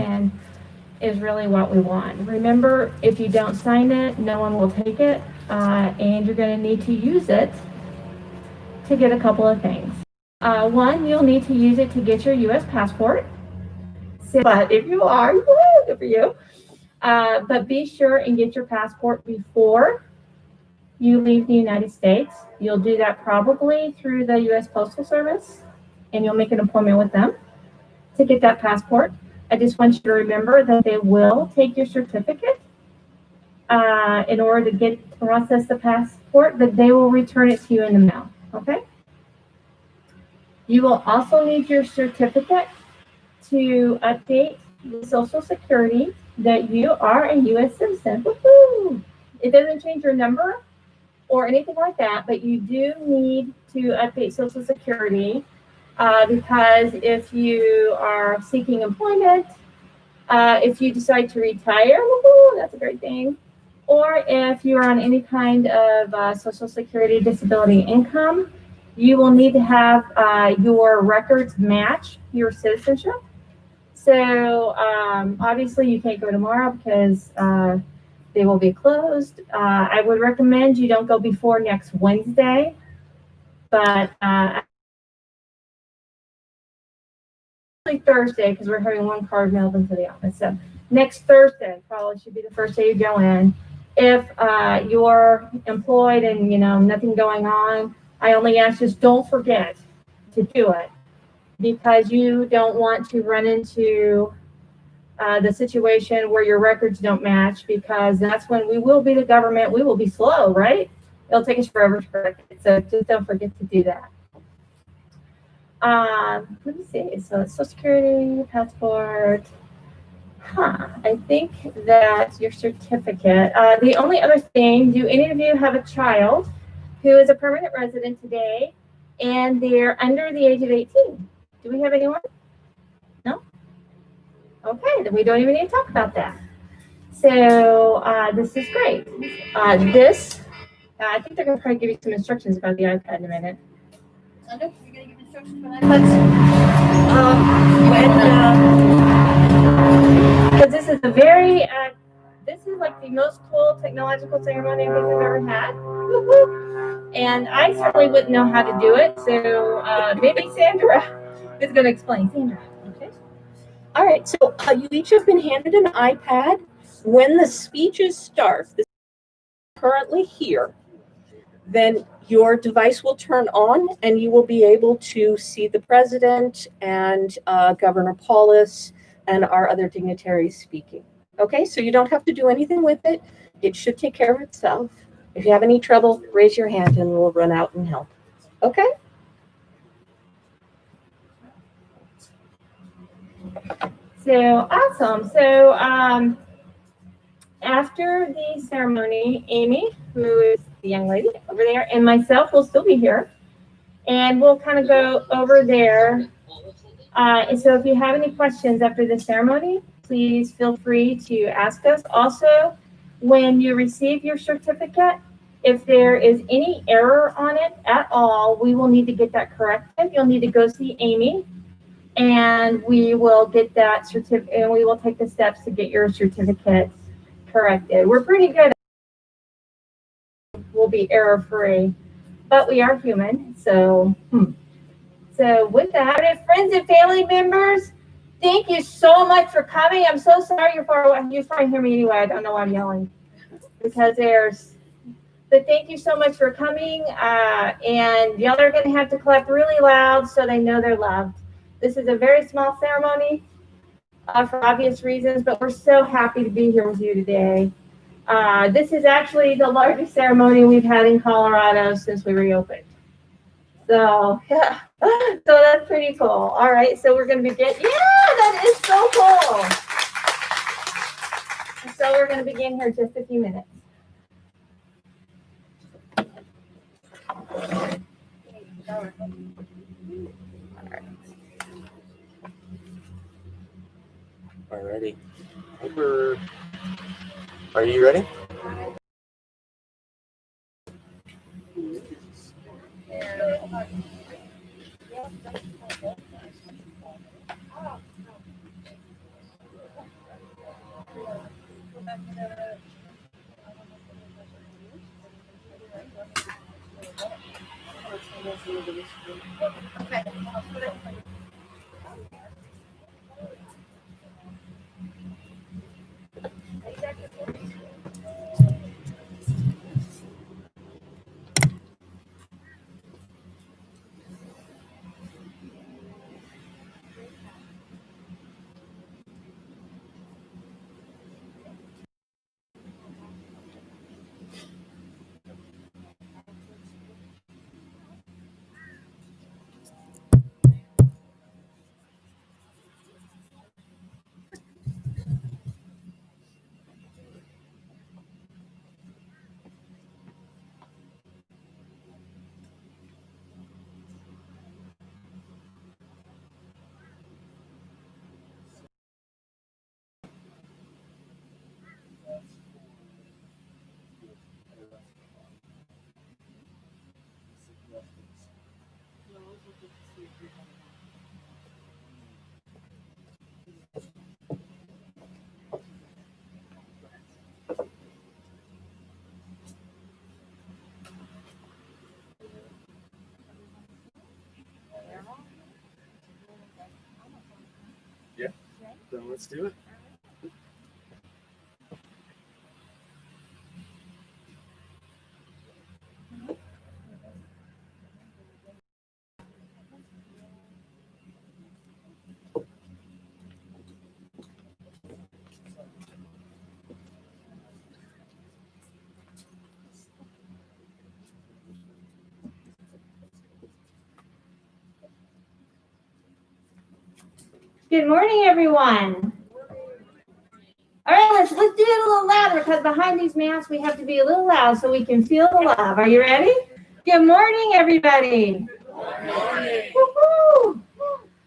Certification is really what we want. Remember, if you don't sign it, no one will take it, and you're going to need to use it to get a couple of things. One, you'll need to use it to get your U.S. passport. So, but if you are, good for you. But be sure and get your passport before you leave the United States. You'll do that probably through the U.S. Postal Service, and you'll make an appointment with them to get that passport. I just want you to remember that they will take your certificate in order to process the passport, but they will return it to you in the mail, okay? You will also need your certificate to update the Social Security that you are a U.S. citizen. Woo-hoo! It doesn't change your number or anything like that, but you do need to update Social Security because if you are seeking employment, if you decide to retire, woo-hoo, that's a great thing, or if you're on any kind of Social Security disability income, you will need to have your records match your citizenship. So obviously you can't go tomorrow because they will be closed. I would recommend you don't go before next Wednesday, but Thursday, because we're having one card mailed into the office. So next Thursday probably should be the first day you go in. If you're employed and nothing going on, I only ask just don't forget to do it, because you don't want to run into the situation where your records don't match, because that's when we will be the government. We will be slow, right? It'll take us forever to correct it. So just don't forget to do that. Let me see. So Social Security, passport. I think that's your certificate. The only other thing, do any of you have a child who is a permanent resident today and they're under the age of 18? Do we have anyone? No? Okay, then we don't even need to talk about that. So this is great. I think they're going to probably give you some instructions about the iPad in a minute. You're going to give instructions for iPads? Because this is a very, this is like the most cool technological ceremony I think we've ever had. Woo-hoo. And I certainly wouldn't know how to do it, so maybe Sandra is going to explain. Sandra, okay? All right, so you each have been handed an iPad. When the speeches start, this is currently here, then your device will turn on and you will be able to see the president and Governor Paulus and our other dignitaries speaking. Okay, so you don't have to do anything with it. It should take care of itself. If you have any trouble, raise your hand and we'll run out and help. Okay? So awesome. So after the ceremony, Amy, who is the young lady over there, and myself will still be here. And we'll kind of go over there. And so if you have any questions after the ceremony, please feel free to ask us. Also, when you receive your certificate, if there is any error on it at all, we will need to get that corrected. You'll need to go see Amy, and we will get that certificate, and we will take the steps to get your certificate corrected. We're pretty good. We'll be error-free, but we are human. So with that, friends and family members, thank you so much for coming. I'm so sorry you're far away. You probably hear me anyway. I don't know why I'm yelling, because but thank you so much for coming. And y'all are going to have to clap really loud so they know they're loved. This is a very small ceremony for obvious reasons, but we're so happy to be here with you today. This is actually the largest ceremony we've had in Colorado since we reopened. So, yeah, so that's pretty cool. All right, so we're going to begin. Yeah, that is so cool. So we're going to begin here in just a few minutes. All right. Alrighty. Are you ready? Yeah, then let's do it. Good morning, everyone. All right, let's do it a little louder because behind these masks we have to be a little loud so we can feel the love. Are you ready? Good morning, everybody. Good morning. Woo-hoo.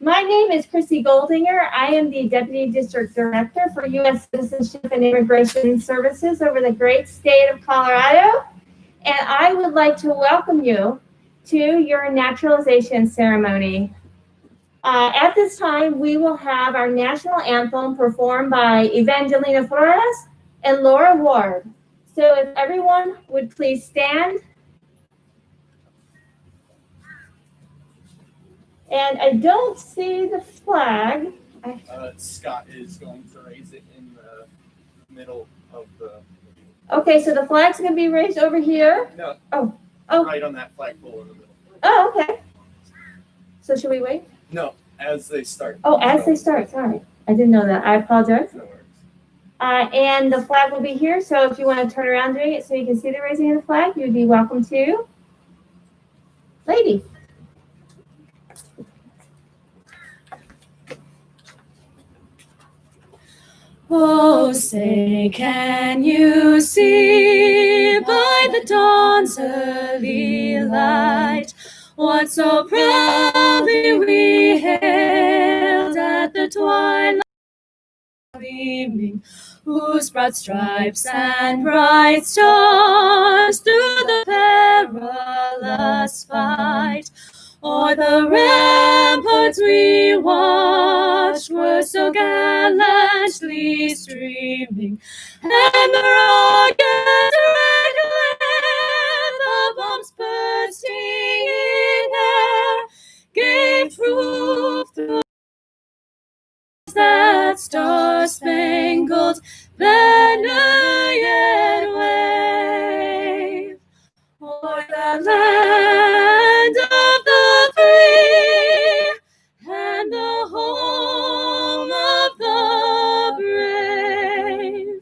My name is Chrissy Goldinger. I am the Deputy District Director for U.S. Citizenship and Immigration Services over the great state of Colorado. And I would like to welcome you to your naturalization ceremony. At this time, we will have our national anthem performed by Evangelina Flores and Laura Ward. So if everyone would please stand. And I don't see the flag. Scott is going to raise it in the middle of the. Okay, so the flag's going to be raised over here. No. Oh. Right on that flagpole in the middle. Oh, okay. So should we wait? No, as they start. Oh, as they start. Sorry. I didn't know that. I apologize. No worries. And the flag will be here. So if you want to turn around doing it so you can see the raising of the flag, you'd be welcome to. Ladies. Oh, say, can you see by the dawn's early light what so proudly we hailed at the twilight gleaming, whose broad stripes and bright stars through the perilous fight o'er the ramparts we watched were so gallantly streaming, and the rockets red glare, the bombs bursting in air, gave proof through that star-spangled banner yet wave o'er the land of the free and the home of the brave.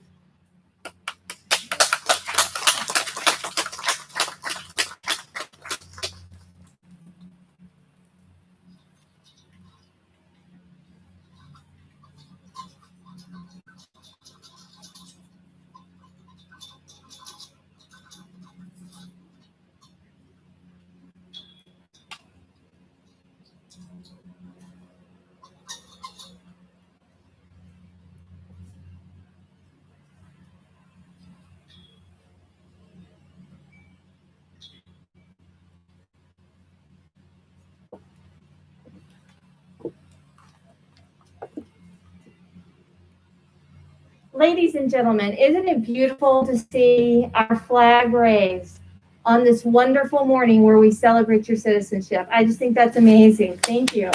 Ladies and gentlemen, isn't it beautiful to see our flag raised on this wonderful morning where we celebrate your citizenship? I just think that's amazing. Thank you.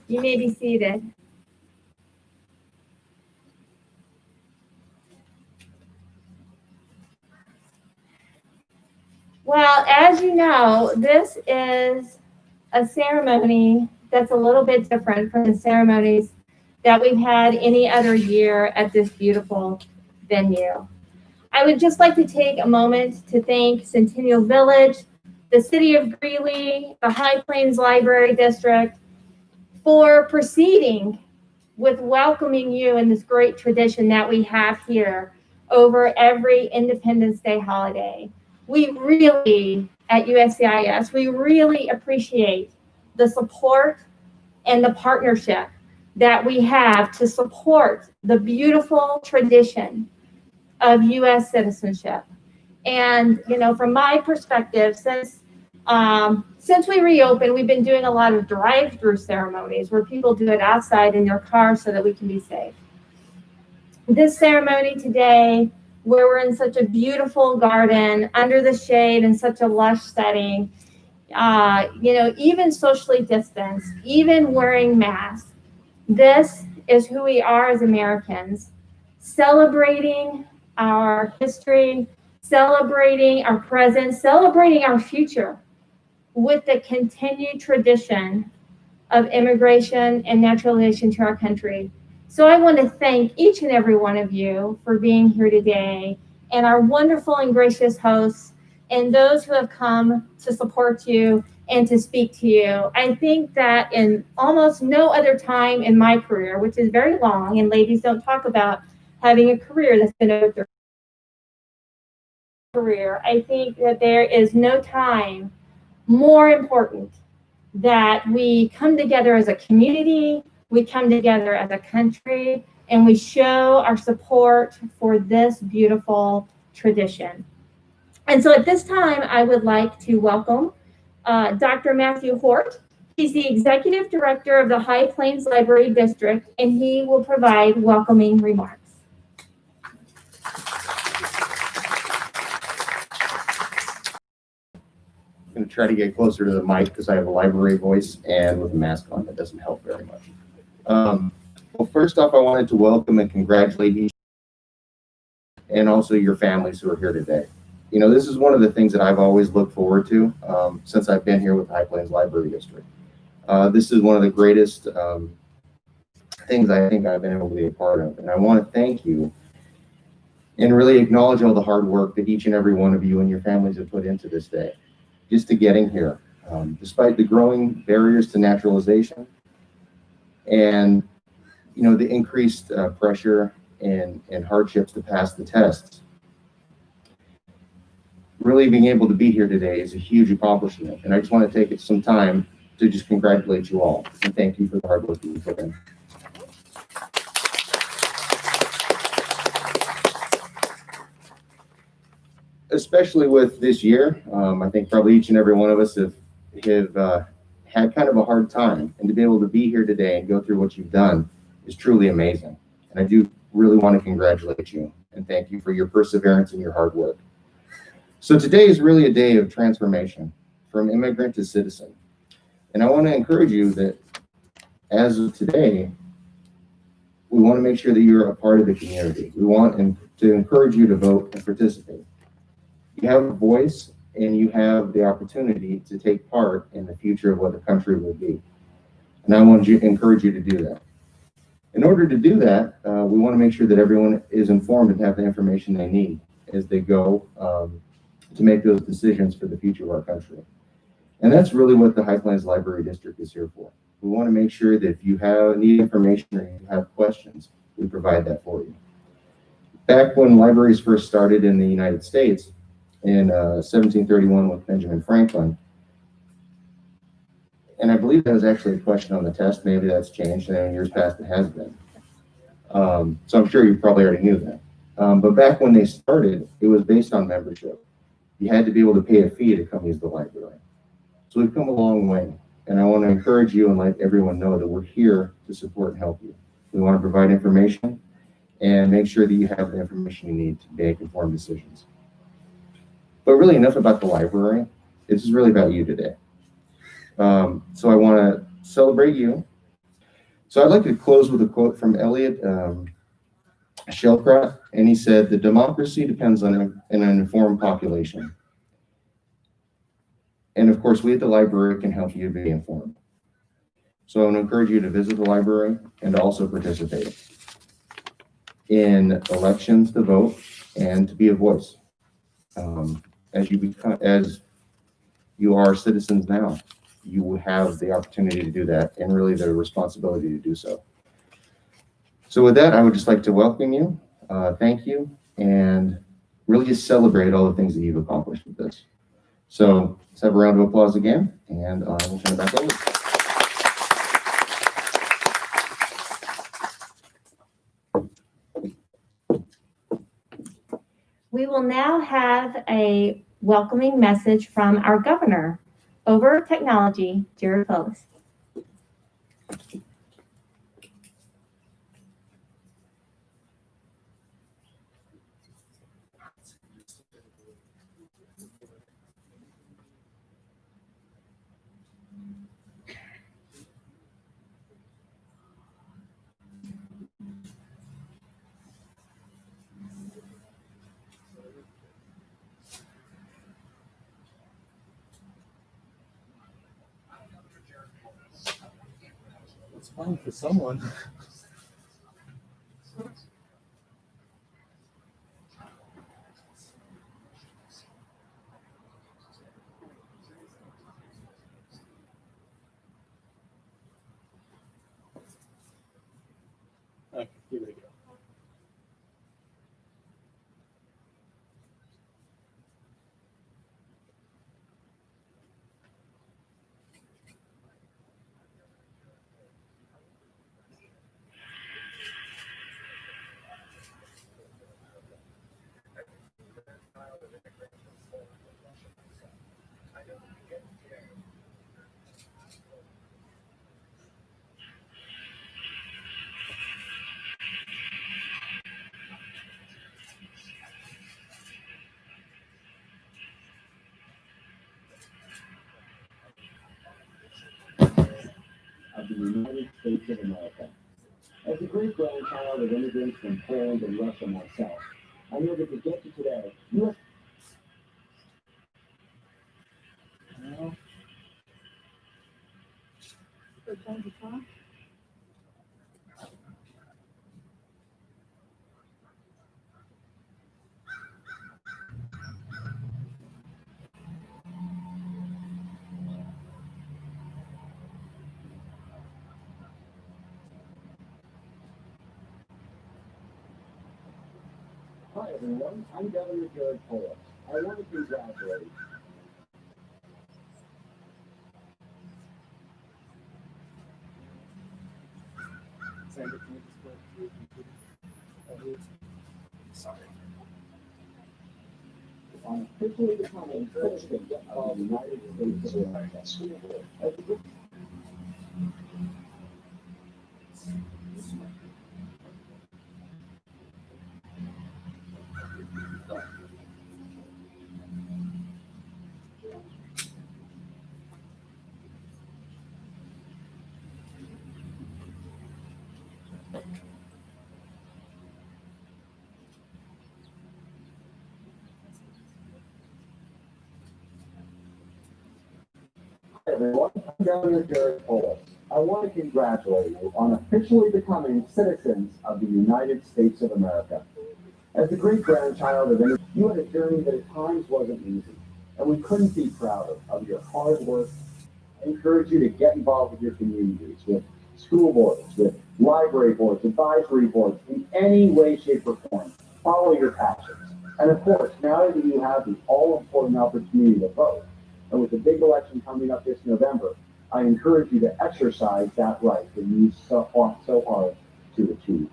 You may be seated. Well, as you know, this is a ceremony that's a little bit different from the ceremonies that we've had any other year at this beautiful venue. I would just like to take a moment to thank Centennial Village, the City of Greeley, the High Plains Library District, for proceeding with welcoming you in this great tradition that we have here over every Independence Day holiday. We really, at USCIS, we really appreciate the support and the partnership that we have to support the beautiful tradition of U.S. citizenship. And, you know, from my perspective, since we reopened, we've been doing a lot of drive-through ceremonies where people do it outside in their car so that we can be safe. This ceremony today, where we're in such a beautiful garden under the shade in such a lush setting, you know, even socially distanced, even wearing masks, this is who we are as Americans, celebrating our history, celebrating our present, celebrating our future with the continued tradition of immigration and naturalization to our country. So I want to thank each and every one of you for being here today, and our wonderful and gracious hosts, and those who have come to support you and to speak to you. I think that in almost no other time in my career, which is very long, and ladies don't talk about having a career that's been over their career, I think that there is no time more important that we come together as a community, we come together as a country, and we show our support for this beautiful tradition. And so at this time, I would like to welcome Dr. Matthew Hort. He's the Executive Director of the High Plains Library District, and he will provide welcoming remarks. I'm going to try to get closer to the mic because I have a library voice, and with a mask on, that doesn't help very much. Well, first off, I wanted to welcome and congratulate you and also your families who are here today. You know, this is one of the things that I've always looked forward to since I've been here with High Plains Library District. This is one of the greatest things I think I've been able to be a part of. And I want to thank you and really acknowledge all the hard work that each and every one of you and your families have put into this day, just to getting here. Despite the growing barriers to naturalization and, you know, the increased pressure and hardships to pass the tests, really being able to be here today is a huge accomplishment. And I just want to take some time to just congratulate you all and thank you for the hard work that you put in. Especially with this year, I think probably each and every one of us have had kind of a hard time, and to be able to be here today and go through what you've done is truly amazing. And I do really want to congratulate you and thank you for your perseverance and your hard work. So today is really a day of transformation from immigrant to citizen. And I want to encourage you that as of today, we want to make sure that you're a part of the community. We want to encourage you to vote and participate. You have a voice and you have the opportunity to take part in the future of what the country will be. And I want to encourage you to do that. In order to do that, we want to make sure that everyone is informed and have the information they need as they go to make those decisions for the future of our country. And that's really what the High Plains Library District is here for. We want to make sure that if you need information or you have questions, we provide that for you. Back when libraries first started in the United States in 1731 with Benjamin Franklin, and I believe that was actually a question on the test. Maybe that's changed, and in years past it has been. So I'm sure you probably already knew that. But back when they started, it was based on membership. You had to be able to pay a fee to come use the library. So we've come a long way. And I want to encourage you and let everyone know that we're here to support and help you. We want to provide information and make sure that you have the information you need to make informed decisions. But really, enough about the library. This is really about you today. So I want to celebrate you. So I'd like to close with a quote from Elliot Shellcraft, and he said, "The democracy depends on an informed population." And of course, we at the library can help you be informed. So I want to encourage you to visit the library and to also participate in elections to vote and to be a voice. As you are citizens now, you will have the opportunity to do that and really the responsibility to do so. So with that, I would just like to welcome you, thank you, and really just celebrate all the things that you've accomplished with this. So let's have a round of applause again, and I will turn it back over. We will now have a welcoming message from our governor over technology, Jared Post. It's fine for someone. Okay, here we go. Of the United States of America. As a great-grandchild of immigrants from Poland and Russia myself, I know that to get to today, you have... Hi everyone, I'm Governor Jared Polis. I want to congratulate you. Sandra, can you just go through your computer? Sorry. On officially becoming President of the United States of America. As a great... Hi everyone, I'm Governor Jared Polis. I want to congratulate you on officially becoming citizens of the United States of America. As a great-grandchild of immigrants, you had a journey that at times wasn't easy, and we couldn't be prouder of your hard work. I encourage you to get involved with your communities, with school boards, with library boards, advisory boards, in any way, shape, or form. Follow your passions. And of course, now that you have the all-important opportunity to vote, and with the big election coming up this November, I encourage you to exercise that right that you so hard to achieve.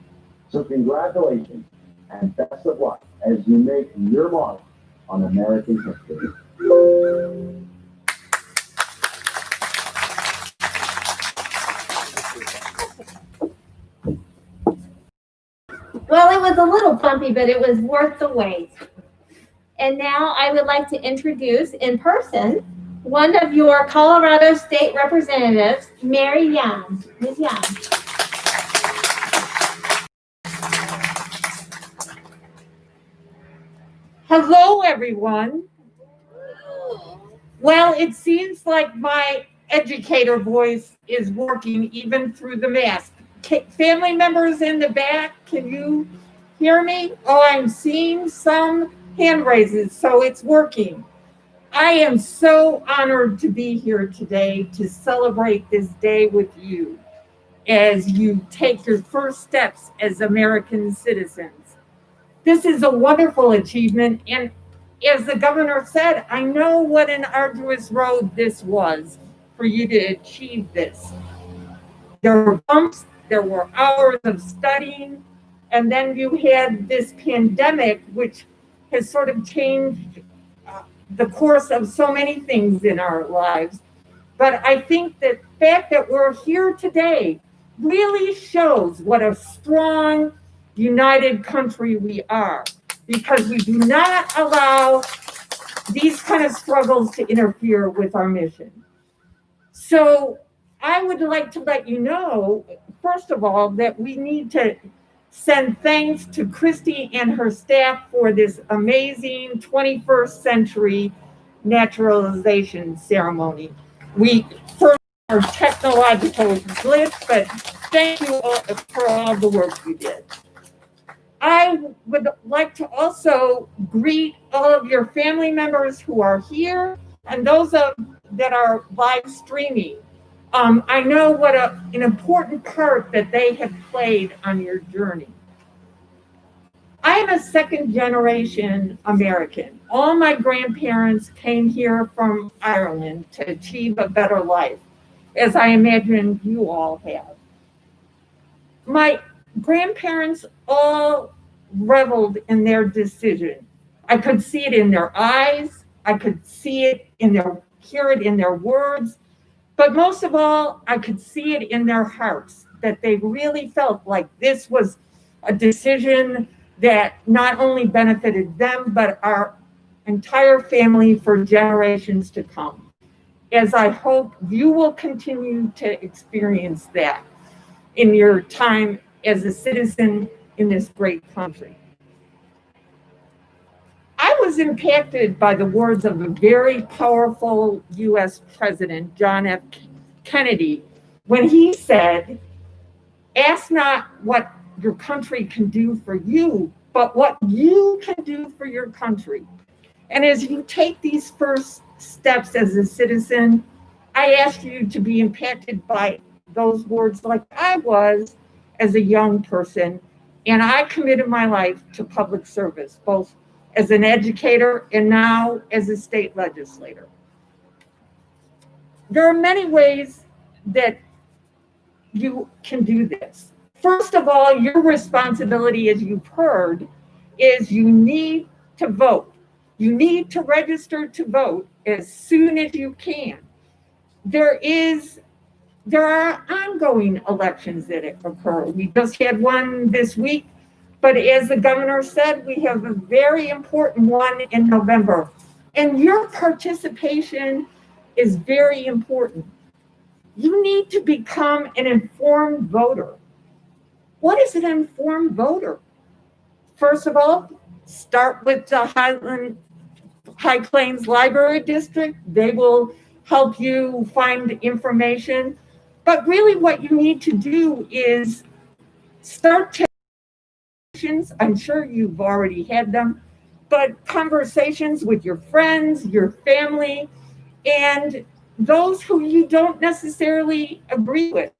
So congratulations and best of luck as you make your mark on American history. little bumpy, but it was worth the wait. And now I would like to introduce in person one of your Colorado State Representatives, Mary Young. Ms. Young. Hello, everyone. Well, it seems like my educator voice is working even through the mask. Family members in the back, can you hear me? Oh, I'm seeing some hand raises, so it's working. I am so honored to be here today to celebrate this day with you as you take your first steps as American citizens. This is a wonderful achievement, and as the governor said, I know what an arduous road this was for you to achieve this. There were bumps, there were hours of studying, and then you had this pandemic, which has sort of changed the course of so many things in our lives. But I think that the fact that we're here today really shows what a strong, united country we are, because we do not allow these kind of struggles to interfere with our mission. So I would like to let you know, first of all, that we need to send thanks to Christy and her staff for this amazing 21st century naturalization ceremony. We first our technological glitch, but thank you all for all the work you did. I would like to also greet all of your family members who are here and those that are live streaming. I know what an important part that they have played on your journey. I am a second generation American. All my grandparents came here from Ireland to achieve a better life, as I imagine you all have. My grandparents all reveled in their decision. I could see it in their eyes. I could see it hear it in their words. But most of all, I could see it in their hearts, that they really felt like this was a decision that not only benefited them, but our entire family for generations to come. As I hope you will continue to experience that in your time as a citizen in this great country. I was impacted by the words of a very powerful US President, John F. Kennedy, when he said, "Ask not what your country can do for you, but what you can do for your country." And as you take these first steps as a citizen, I ask you to be impacted by those words like I was as a young person, and I committed my life to public service, both as an educator and now as a state legislator. There are many ways that you can do this. First of all, your responsibility, as you've heard, is you need to vote. You need to register to vote as soon as you can. There are ongoing elections that occur. We just had one this week, but as the governor said, we have a very important one in November. And your participation is very important. You need to become an informed voter. What is an informed voter? First of all, start with the High Plains Library District. They will help you find information. But really what you need to do is start conversations. I'm sure you've already had them, but conversations with your friends, your family, and those who you don't necessarily agree with.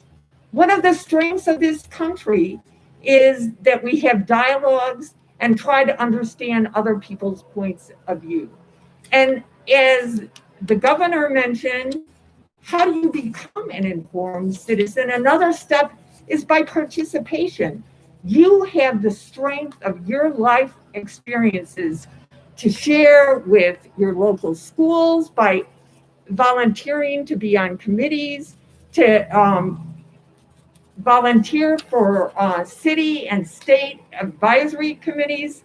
One of the strengths of this country is that we have dialogues and try to understand other people's points of view. And as the governor mentioned, how do you become an informed citizen? Another step is by participation. You have the strength of your life experiences to share with your local schools by volunteering to be on committees, to volunteer for city and state advisory committees.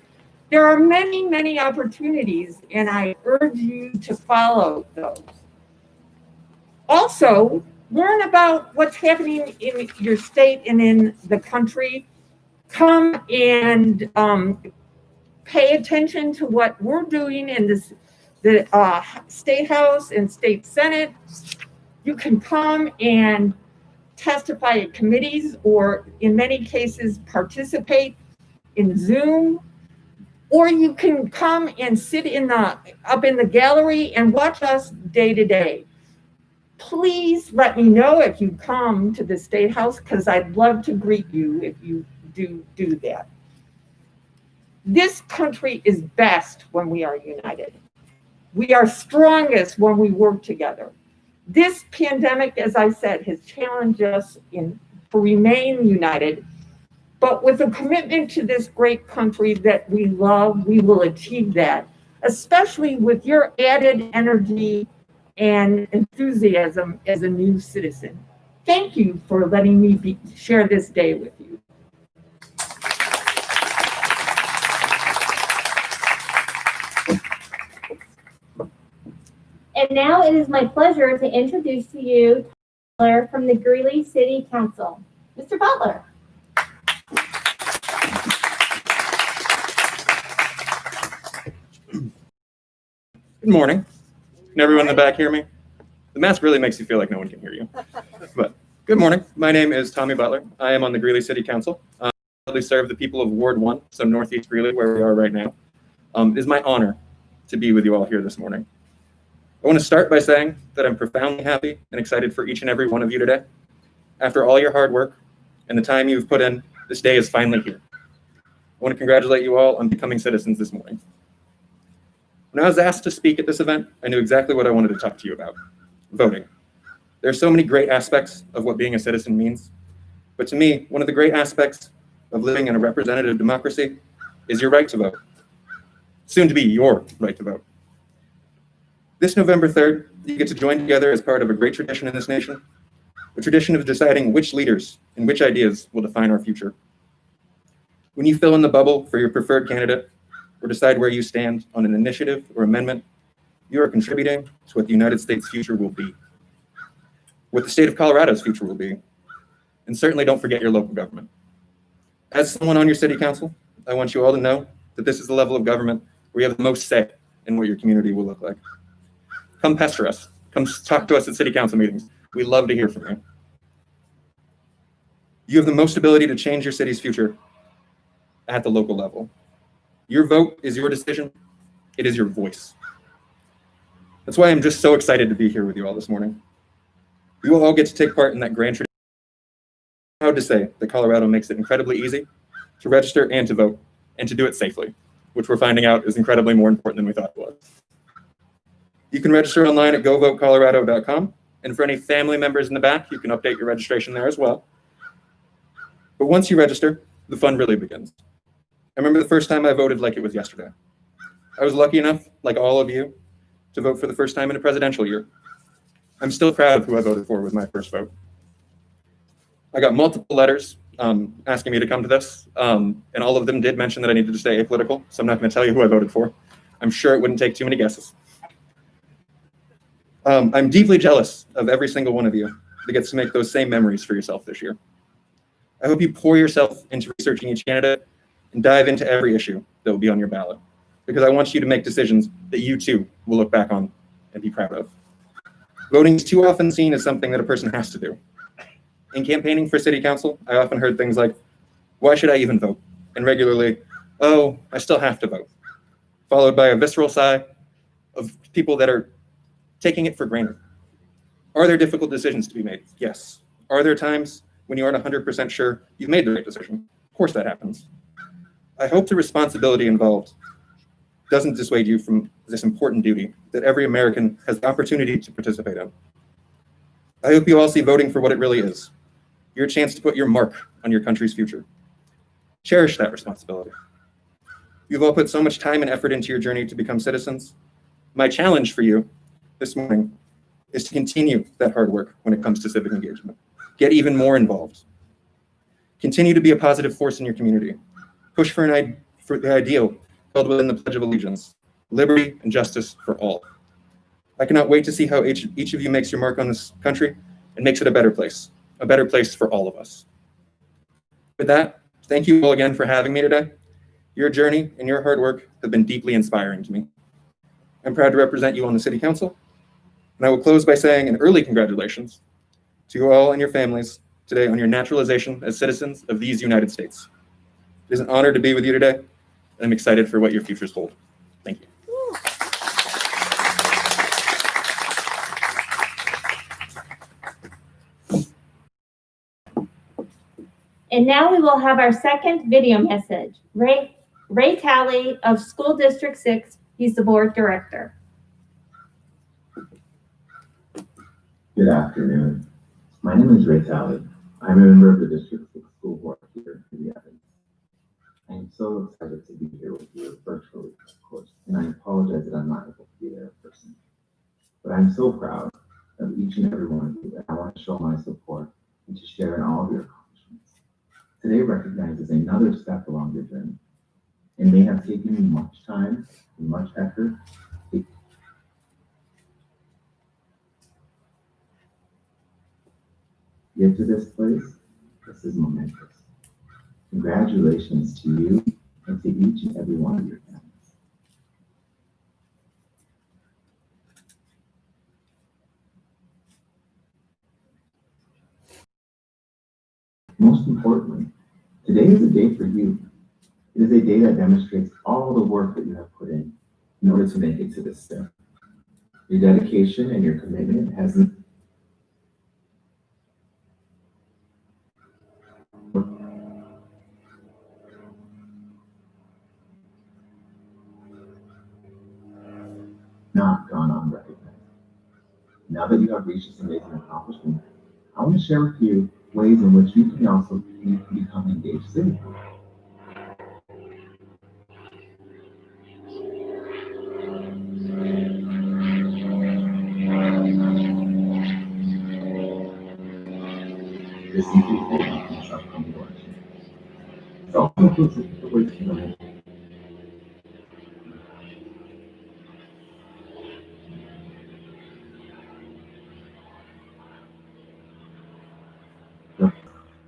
There are many, many opportunities, and I urge you to follow those. Also, learn about what's happening in your state and in the country. Come and pay attention to what we're doing in the State House and State Senate. You can come and testify at committees, or in many cases participate in Zoom, or you can come and sit up in the gallery and watch us day to day. Please let me know if you come to the State House, because I'd love to greet you if you do that. This country is best when we are united. We are strongest when we work together. This pandemic, as I said, has challenged us to remain united, but with a commitment to this great country that we love, we will achieve that, especially with your added energy and enthusiasm as a new citizen. Thank you for letting me share this day with you. And now it is my pleasure to introduce to you Butler from the Greeley City Council. Mr. Butler. Good morning. Can everyone in the back hear me? The mask really makes you feel like no one can hear you. But good morning. My name is Tommy Butler. I am on the Greeley City Council. I proudly serve the people of Ward 1, so Northeast Greeley, where we are right now. It is my honor to be with you all here this morning. I want to start by saying that I'm profoundly happy and excited for each and every one of you today. After all your hard work and the time you've put in, this day is finally here. I want to congratulate you all on becoming citizens this morning. When I was asked to speak at this event, I knew exactly what I wanted to talk to you about: voting. There are so many great aspects of what being a citizen means, but to me, one of the great aspects of living in a representative democracy is your right to vote. Soon to be your right to vote. This November 3rd, you get to join together as part of a great tradition in this nation, a tradition of deciding which leaders and which ideas will define our future. When you fill in the bubble for your preferred candidate or decide where you stand on an initiative or amendment, you are contributing to what the United States' future will be, what the state of Colorado's future will be, and certainly don't forget your local government. As someone on your city council, I want you all to know that this is the level of government where you have the most say in what your community will look like. Come pester us. Come talk to us at city council meetings. We love to hear from you. You have the most ability to change your city's future at the local level. Your vote is your decision. It is your voice. That's why I'm just so excited to be here with you all this morning. You will all get to take part in that grand tradition. I'm proud to say that Colorado makes it incredibly easy to register and to vote, and to do it safely, which we're finding out is incredibly more important than we thought it was. You can register online at govotecolorado.com, and for any family members in the back, you can update your registration there as well. But once you register, the fun really begins. I remember the first time I voted like it was yesterday. I was lucky enough, like all of you, to vote for the first time in a presidential year. I'm still proud of who I voted for with my first vote. I got multiple letters asking me to come to this, and all of them did mention that I needed to stay apolitical, so I'm not going to tell you who I voted for. I'm sure it wouldn't take too many guesses. I'm deeply jealous of every single one of you that gets to make those same memories for yourself this year. I hope you pour yourself into researching each candidate and dive into every issue that will be on your ballot, because I want you to make decisions that you too will look back on and be proud of. Voting is too often seen as something that a person has to do. In campaigning for city council, I often heard things like, why should I even vote? And regularly, oh, I still have to vote. Followed by a visceral sigh of people that are taking it for granted. Are there difficult decisions to be made? Yes. Are there times when you aren't 100% sure you've made the right decision? Of course that happens. I hope the responsibility involved doesn't dissuade you from this important duty that every American has the opportunity to participate in. I hope you all see voting for what it really is, your chance to put your mark on your country's future. Cherish that responsibility. You've all put so much time and effort into your journey to become citizens. My challenge for you this morning is to continue that hard work when it comes to civic engagement. Get even more involved. Continue to be a positive force in your community. Push for the ideal held within the Pledge of Allegiance, liberty and justice for all. I cannot wait to see how each of you makes your mark on this country and makes it a better place for all of us. With that, thank you all again for having me today. Your journey and your hard work have been deeply inspiring to me. I'm proud to represent you on the City Council, and I will close by saying an early congratulations to you all and your families today on your naturalization as citizens of these United States. It is an honor to be with you today, and I'm excited for what your futures hold. Thank you. And now we will have our second video message. Ray Talley of School District 6, he's the board director. Good afternoon. My name is Ray Talley. I'm a member of the District 6 School Board here in the Evans. I am so excited to be here with you virtually, of course, and I apologize that I'm not able to be there in person. But I'm so proud of each and every one of you, and I want to show my support and to share in all of your accomplishments. Today recognizes another step along your journey. It may have taken you much time and much effort to get to this place. This is momentous. Congratulations to you and to each and every one of your families. Most importantly, today is a day for you. It is a day that demonstrates all the work that you have put in order to make it to this step. Your dedication and your commitment hasn't not gone unrecognized. Now that you have reached this amazing accomplishment, I want to share with you ways in which you can also become engaged citizens. This includes voting in this upcoming election. It also includes the ways to donate.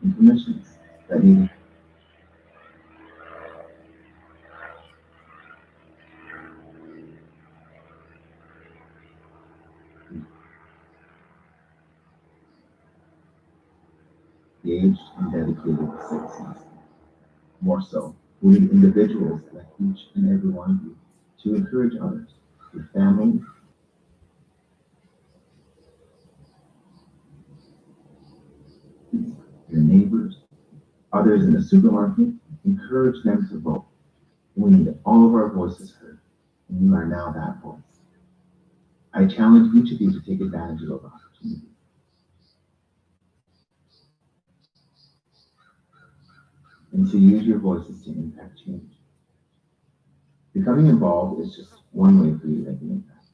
And commissions that need engaged and dedicated citizens. More so, we need individuals like each and every one of you to encourage others, your family, your neighbors, others in the supermarket, encourage them to vote. We need all of our voices heard, and you are now that voice. I challenge each of you to take advantage of those opportunities. And to use your voices to impact change. Becoming involved is just one way for you to make an impact.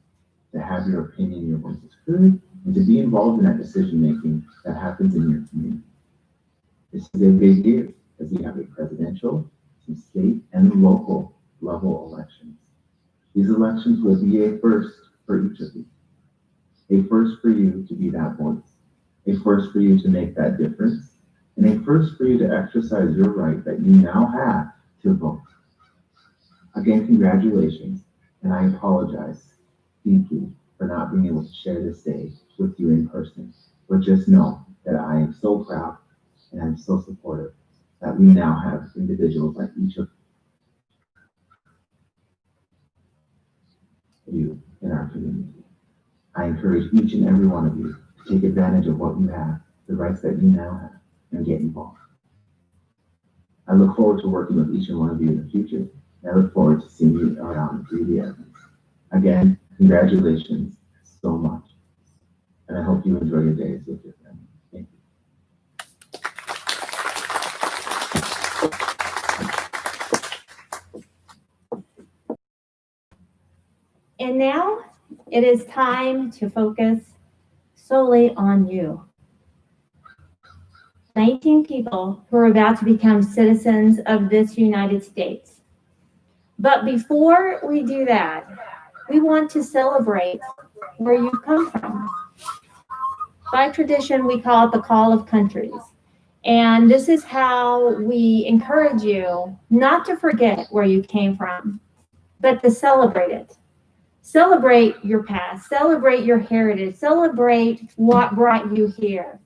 To have your opinion, your voices heard, and to be involved in that decision making that happens in your community. This is a big year as we have a presidential, some state, and local level elections. These elections will be a first for each of you. A first for you to be that voice. A first for you to make that difference. And a first for you to exercise your right that you now have to vote. Again, congratulations, and I apologize deeply for not being able to share this day with you in person. But just know that I am so proud and I'm so supportive that we now have individuals like each of you in our community. I encourage each and every one of you to take advantage of what you have, the rights that you now have, and get involved. I look forward to working with each and one of you in the future, and I look forward to seeing you around Greeley Evans. Again, congratulations so much, and I hope you enjoy your days with your family. Thank you. And now it is time to focus solely on you. 19 people who are about to become citizens of this United States. But before we do that, we want to celebrate where you've come from. By tradition, we call it the Call of Countries. And this is how we encourage you not to forget where you came from, but to celebrate it. Celebrate your past, celebrate your heritage, celebrate what brought you here.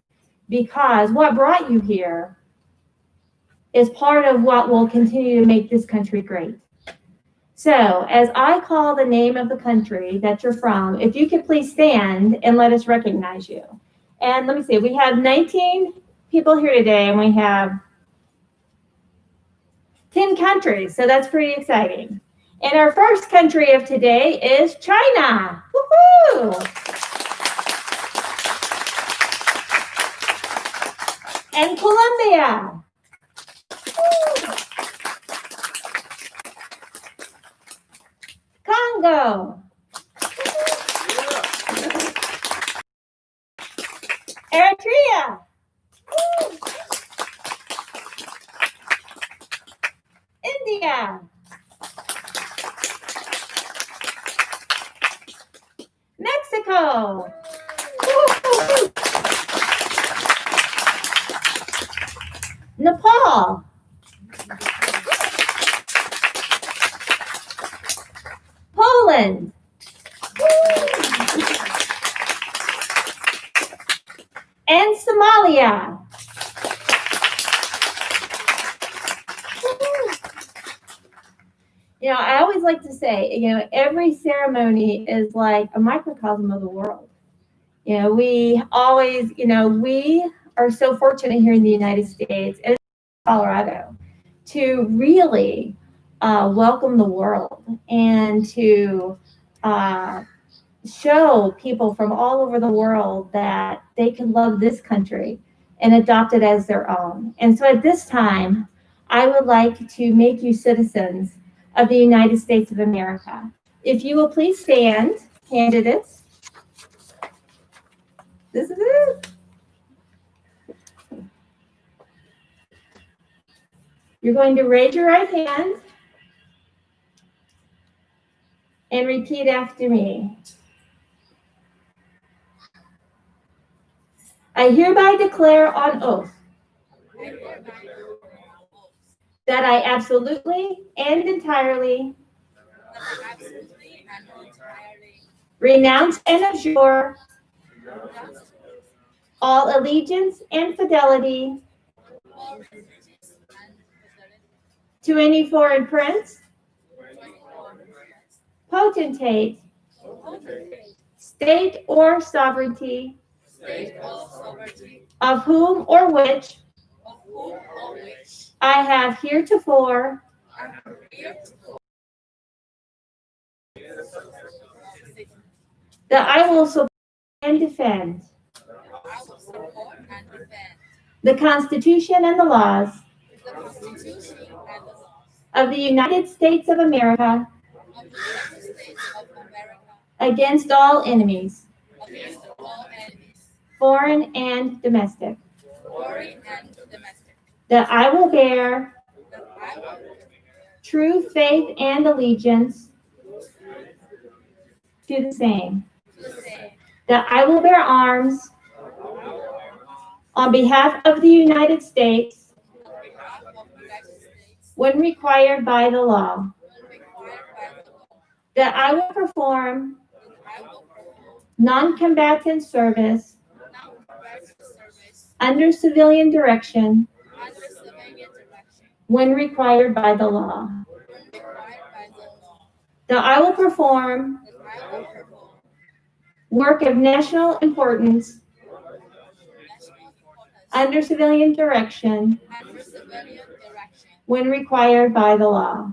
Because what brought you here is part of what will continue to make this country great. So, as I call the name of the country that you're from, if you could please stand and let us recognize you. And let me see, we have 19 people here today, and we have 10 countries, so that's pretty exciting. And our first country of today is China. Woohoo! And Colombia. Congo. Eritrea. India. Mexico. Nepal. Poland. And Somalia. You know, I always like to say, you know, every ceremony is like a microcosm of the world. You know, we always, you know, we are so fortunate here in the United States and Colorado to really welcome the world and to show people from all over the world that they can love this country and adopt it as their own. And so at this time, I would like to make you citizens of the United States of America. If you will please stand, candidates. This is it. You're going to raise your right hand and repeat after me. I hereby declare on oath that I absolutely and entirely renounce and abjure all allegiance and fidelity to any foreign prince, potentate, state or sovereignty, of whom or which I have heretofore that I will support and defend the Constitution and the laws of the United States of America against all enemies, foreign and domestic. That I will bear true faith and allegiance to the same. That I will bear arms on behalf of the United States when required by the law. That I will perform non-combatant service under civilian direction when required by the law. That I will perform work of national importance under civilian direction when required by the law.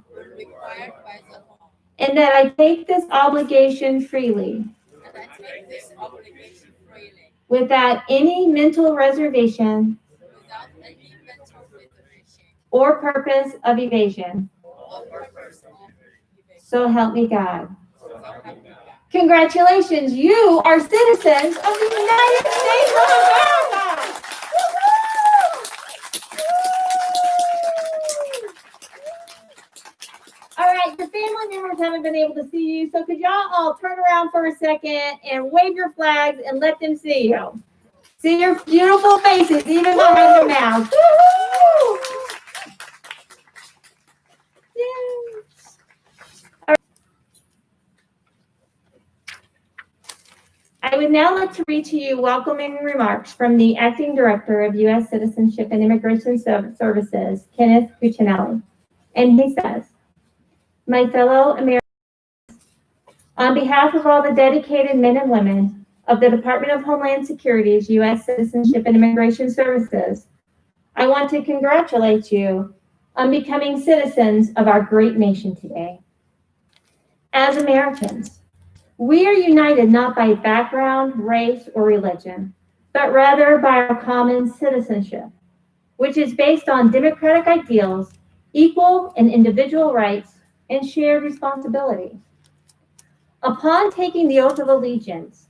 And that I take this obligation freely without any mental reservation or purpose of evasion. So help me God. Congratulations, you are citizens of the United States of America. Woo-hoo! family members haven't been able to see you, so could y'all all turn around for a second and wave your flags and let them see you. See your beautiful faces, even behind your mouths. Woo-hoo! Yay. I would now like to read to you welcoming remarks from the Acting Director of U.S. Citizenship and Immigration Services, Kenneth Cuccinelli. And he says, my fellow Americans, on behalf of all the dedicated men and women of the Department of Homeland Security's U.S. Citizenship and Immigration Services, I want to congratulate you on becoming citizens of our great nation today. As Americans, we are united not by background, race, or religion, but rather by our common citizenship, which is based on democratic ideals, equal and individual rights, and shared responsibility. Upon taking the oath of allegiance,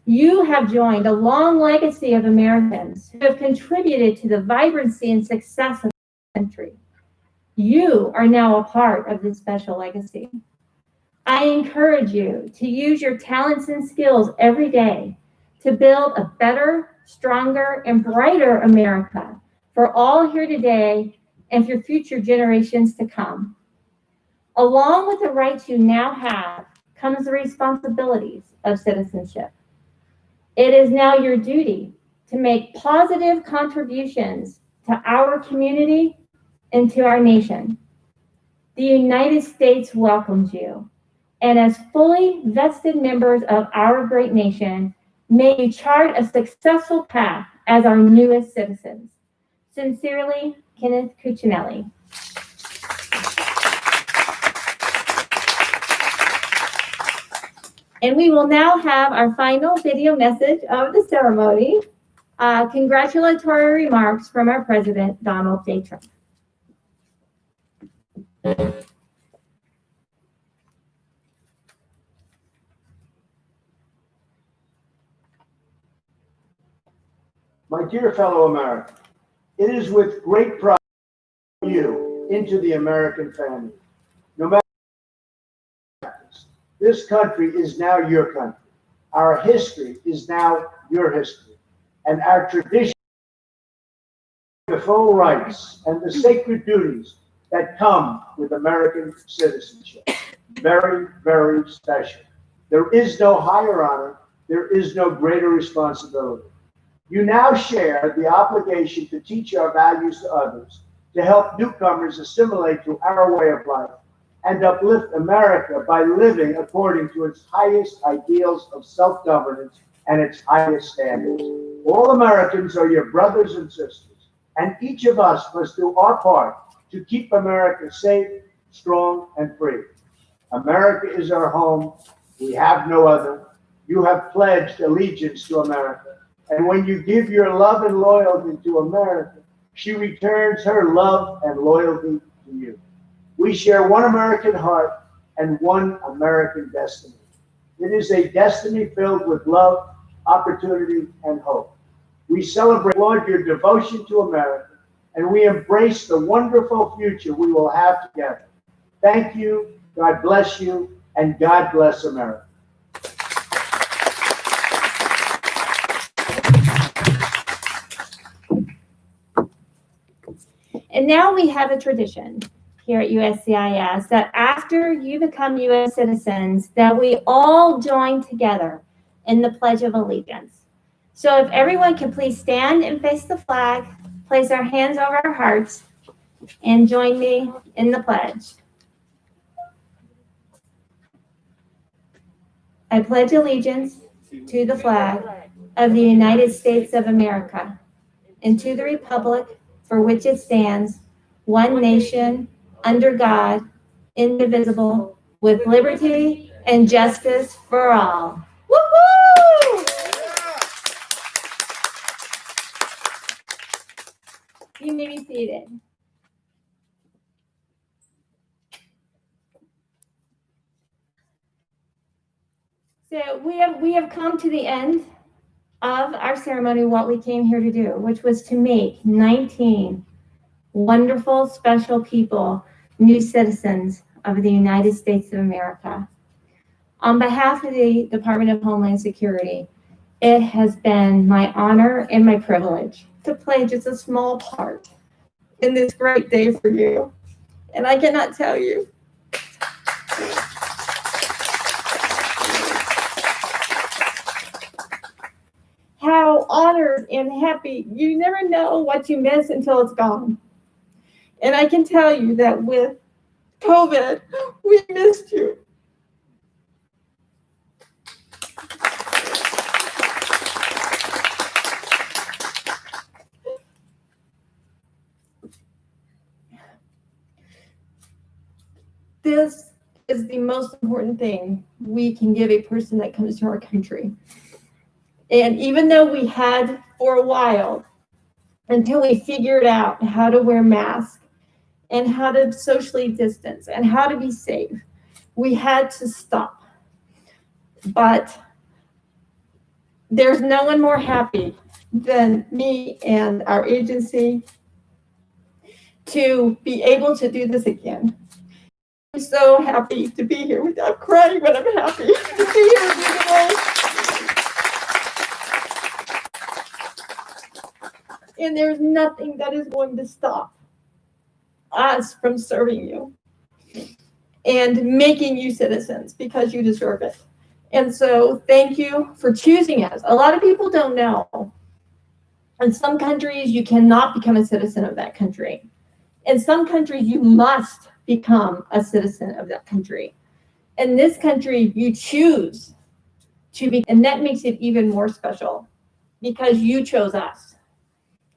you have joined a long legacy of Americans who have contributed to the vibrancy and success of the country. You are now a part of this special legacy. I encourage you to use your talents and skills every day to build a better, stronger, and brighter America for all here today and for future generations to come. Along with the rights you now have comes the responsibilities of citizenship. It is now your duty to make positive contributions to our community and to our nation. The United States welcomes you. And as fully vested members of our great nation, may you chart a successful path as our newest citizens. Sincerely, Kenneth Cuccinelli. And we will now have our final video message of the ceremony, congratulatory remarks from our President, Donald J. Trump. My dear fellow Americans, it is with great pride I welcome you into the American family. No matter what happens, this country is now your country. Our history is now your history. And our tradition, the full rights and the sacred duties that come with American citizenship. Very, very special. There is no higher honor. There is no greater responsibility. You now share the obligation to teach our values to others, to help newcomers assimilate to our way of life, and uplift America by living according to its highest ideals of self-governance and its highest standards. All Americans are your brothers and sisters, and each of us must do our part to keep America safe, strong, and free. America is our home. We have no other. You have pledged allegiance to America. And when you give your love and loyalty to America, she returns her love and loyalty to you. We share one American heart and one American destiny. It is a destiny filled with love, opportunity, and hope. We celebrate, Lord, your devotion to America, and we embrace the wonderful future we will have together. Thank you, God bless you, and God bless America. And now we have a tradition here at USCIS that after you become U.S. citizens, that we all join together in the Pledge of Allegiance. So if everyone can please stand and face the flag, place our hands over our hearts, and join me in the pledge. I pledge allegiance to the flag of the United States of America and to the republic for which it stands, one nation, under God, indivisible, with liberty and justice for all. Woo-hoo! You may be seated. So we have come to the end of our ceremony, what we came here to do, which was to make 19 wonderful, special people new citizens of the United States of America. On behalf of the Department of Homeland Security, it has been my honor and my privilege to play just a small part in this great day for you. And I cannot tell you how honored and happy. You never know what you miss until it's gone. And I can tell you that with COVID, we missed you. This is the most important thing we can give a person that comes to our country. And even though we had for a while, until we figured out how to wear masks and how to socially distance and how to be safe, we had to stop. But there's no one more happy than me and our agency to be able to do this again. I'm so happy to be here without crying, but I'm happy to be here with you today. And there's nothing that is going to stop us from serving you and making you citizens, because you deserve it. And so thank you for choosing us. A lot of people don't know. In some countries, you cannot become a citizen of that country. In some countries, you must become a citizen of that country. In this country, you choose to be, and that makes it even more special because you chose us.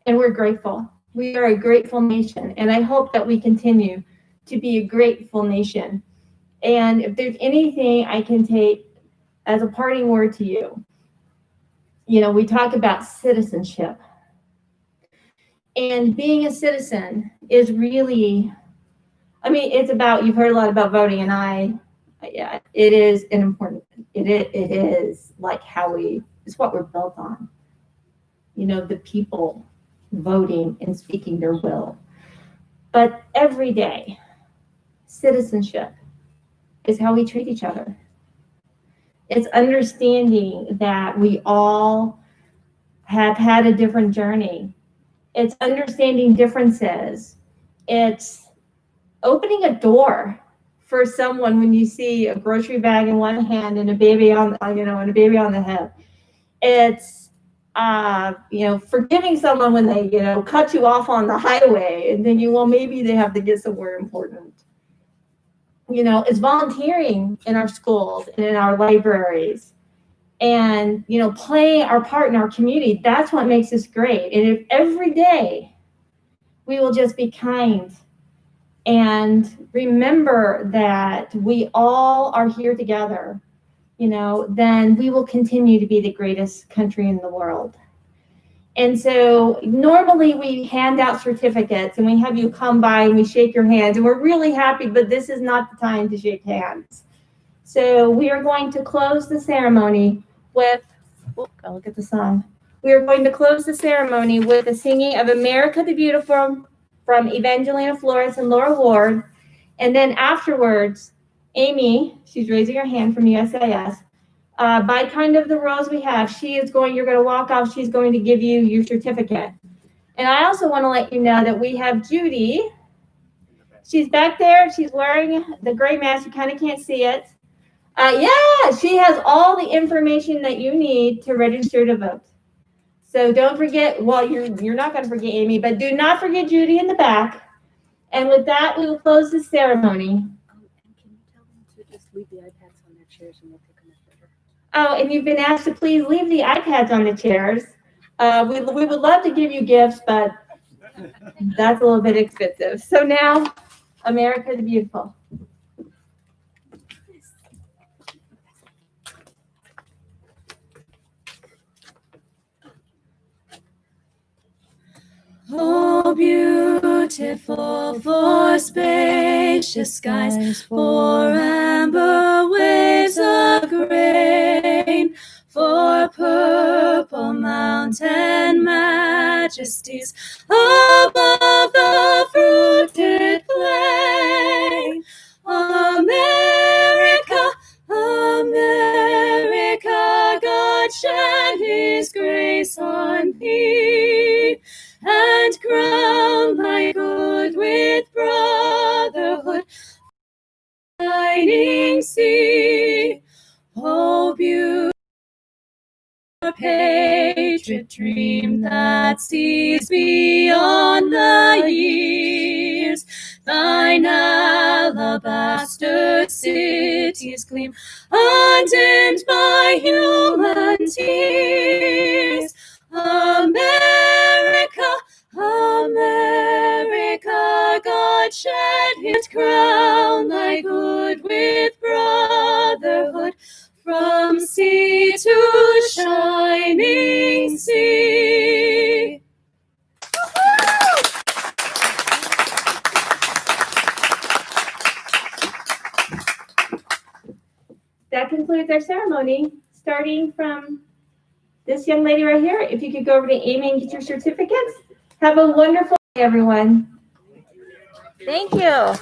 And we're grateful. We are a grateful nation. And I hope that we continue to be a grateful nation. And if there's anything I can take as a parting word to you, we talk about citizenship. And being a citizen is really, it's about, you've heard a lot about voting, and it is an important, it is like it's what we're built on. The people voting and speaking their will. But every day, citizenship is how we treat each other. It's understanding that we all have had a different journey. It's understanding differences. It's opening a door for someone when you see a grocery bag in one hand and a baby on, and a baby on the hip. It's, forgiving someone when they, cut you off on the highway, and then maybe they have to get somewhere important. It's volunteering in our schools and in our libraries, and, playing our part in our community. That's what makes us great. And if every day we will just be kind and remember that we all are here together, then we will continue to be the greatest country in the world. And so normally we hand out certificates and we have you come by and we shake your hands, and we're really happy, but this is not the time to shake hands. So we are going to close the ceremony with, I'll look at the song. We are going to close the ceremony with the singing of America the Beautiful from Evangelina Flores and Laura Ward. And then afterwards, Amy, she's raising her hand from USIS, by kind of the roles we have, you're going to walk off, she's going to give you your certificate. And I also want to let you know that we have Judy. She's back there, she's wearing the gray mask, you kind of can't see it. She has all the information that you need to register to vote. So don't forget, you're not going to forget Amy, but do not forget Judy in the back. And with that, we will close the ceremony. And can you tell them to just leave the iPads on their chairs and we'll pick them up later? Oh, and you've been asked to please leave the iPads on the chairs. We would love to give you gifts, but that's a little bit expensive. So now, America the Beautiful. Oh, beautiful for spacious skies, for amber waves of grain, for purple mountain majesties above the fruited plain. see. Oh, beautiful patriot dream that sees beyond the years. Thine alabaster cities gleam, undimmed by human tears. America, America, God shed his crown thy good with brotherhood from sea to shining sea. That concludes our ceremony. Starting from this young lady right here, if you could go over to Amy and get your certificates. Have a wonderful day, everyone. Thank you.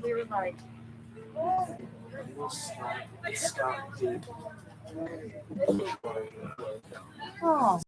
We were like, Oh.